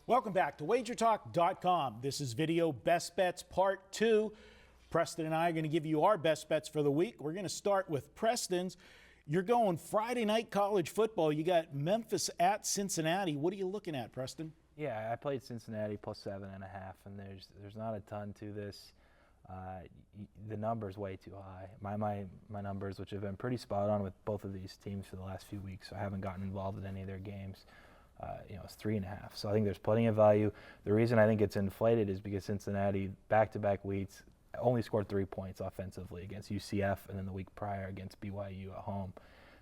Welcome back to WagerTalk.com. This is Video Best Bets Part 2. Preston and I are going to give you our best bets for the week. We're going to start with Preston's. You're going Friday night college football. You got Memphis at Cincinnati. What are you looking at, Preston? Yeah, I played Cincinnati plus 7.5, and there's not a ton to this. The number's way too high. My numbers, which have been pretty spot on with both of these teams for the last few weeks, so I haven't gotten involved in any of their games. It's 3.5. So I think there's plenty of value. The reason I think it's inflated is because Cincinnati, back-to-back weeks, only scored 3 points offensively against UCF, and then the week prior against BYU at home.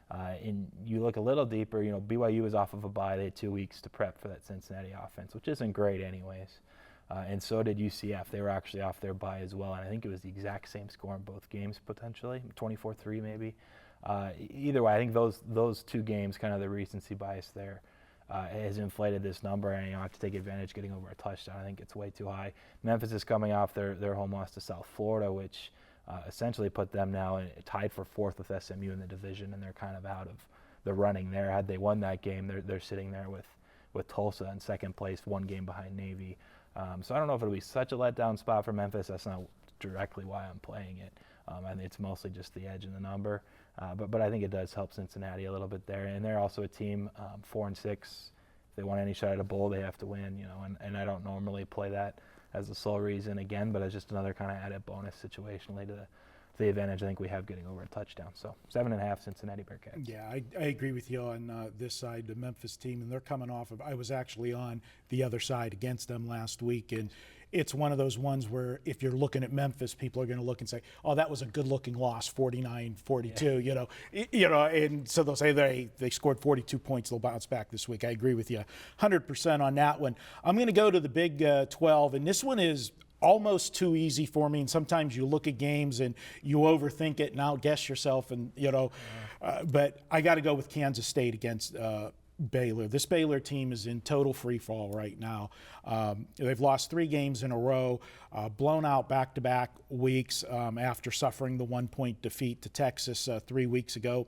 And you look a little deeper, BYU was off of a bye. They had 2 weeks to prep for that Cincinnati offense, which isn't great anyways. And so did UCF. They were actually off their bye as well, and I think it was the exact same score in both games potentially, 24-3 maybe. Either way, I think those two games, kind of the recency bias there, has inflated this number, and you have to take advantage getting over a touchdown. I think it's way too high. Memphis is coming off their home loss to South Florida, which essentially put them now tied for 4th with SMU in the division, and they're kind of out of the running there. Had they won that game, they're sitting there with Tulsa in second place, 1 game behind Navy. So I don't know if it'll be such a letdown spot for Memphis. That's not directly why I'm playing it. I think it's mostly just the edge in the number. But I think it does help Cincinnati a little bit there. And they're also a team 4-6. If they want any shot at a bowl, they have to win. And I don't normally play that as the sole reason again, but it's just another kind of added bonus situationally to the advantage I think we have getting over a touchdown. So 7.5 Cincinnati Bearcats. Yeah, I agree with you on this side, the Memphis team, and they're coming off of, I was actually on the other side against them last week, and it's one of those ones where if you're looking at Memphis, people are going to look and say, oh, that was a good-looking loss, 49-42, and so they'll say they scored 42 points, they'll bounce back this week. I agree with you 100% on that one. I'm going to go to the Big 12, and this one is almost too easy for me, and sometimes you look at games and you overthink it and outguess yourself, and but I got to go with Kansas State against Baylor. This Baylor team is in total free fall right now. They've lost 3 games in a row, blown out back-to-back weeks after suffering the 1-point defeat to Texas 3 weeks ago.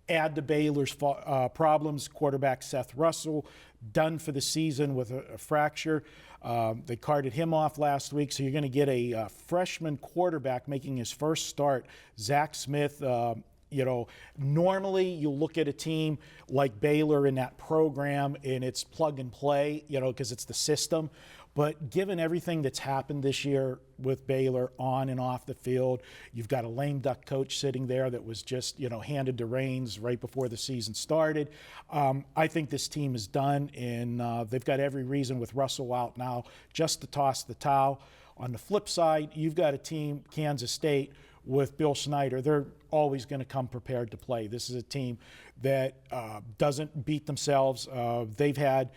Add to Baylor's problems, quarterback Seth Russell, done for the season with a fracture. They carted him off last week, so you're going to get a freshman quarterback making his first start, Zach Smith. Normally you'll look at a team like Baylor in that program and it's plug and play, because it's the system. But given everything that's happened this year with Baylor on and off the field, you've got a lame duck coach sitting there that was just, handed the reins right before the season started. I think this team is done, and they've got every reason with Russell out now just to toss the towel. On the flip side, you've got a team, Kansas State, with Bill Snyder. They're always going to come prepared to play. This is a team that doesn't beat themselves. They've had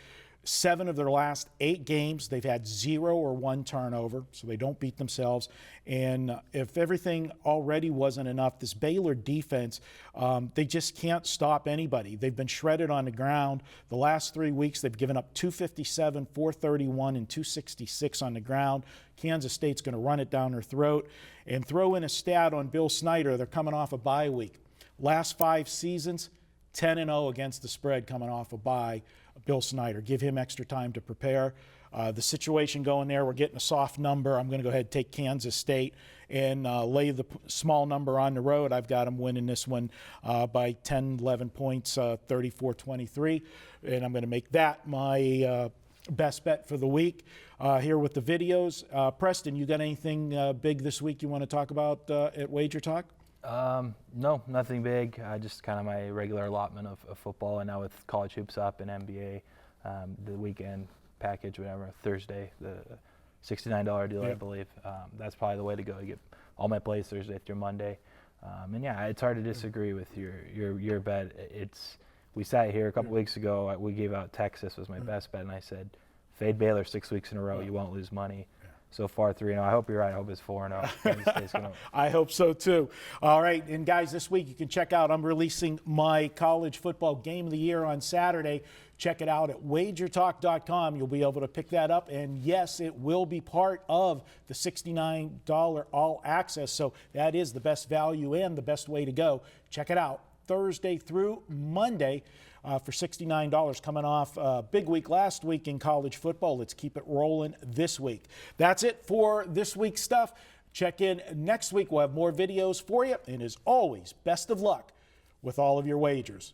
7 of their last 8 games, they've had 0 or 1 turnover, so they don't beat themselves. And if everything already wasn't enough, this Baylor defense, they just can't stop anybody. They've been shredded on the ground. The last 3 weeks, they've given up 257, 431, and 266 on the ground. Kansas State's going to run it down their throat. And throw in a stat on Bill Snyder. They're coming off a bye week. Last 5 seasons, 10-0 against the spread coming off a bye. Bill Snyder, give him extra time to prepare. The situation going there, we're getting a soft number. I'm going to go ahead and take Kansas State and lay the small number on the road. I've got them winning this one by 10, 11 points, 34-23. And I'm going to make that my best bet for the week here with the videos. Preston, you got anything big this week you want to talk about at Wager Talk? No, nothing big. Just kind of my regular allotment of football, and now with college hoops up and NBA, the weekend package, whatever, Thursday, the $69 deal, I believe. That's probably the way to go. You get all my plays Thursday through Monday. And yeah, it's hard to disagree with your bet. We sat here a couple weeks ago. We gave out Texas was my best bet, and I said, fade Baylor 6 weeks in a row. You won't lose money. So far, 3-0. I hope you're right. I hope it's 4-0. I hope so, too. All right, and guys, this week you can check out, I'm releasing my college football game of the year on Saturday. Check it out at wagertalk.com. You'll be able to pick that up, and yes, it will be part of the $69 all access, so that is the best value and the best way to go. Check it out, Thursday through Monday for $69. Coming off a big week last week in college football. Let's keep it rolling this week. That's it for this week's stuff. Check in next week. We'll have more videos for you. And as always, best of luck with all of your wagers.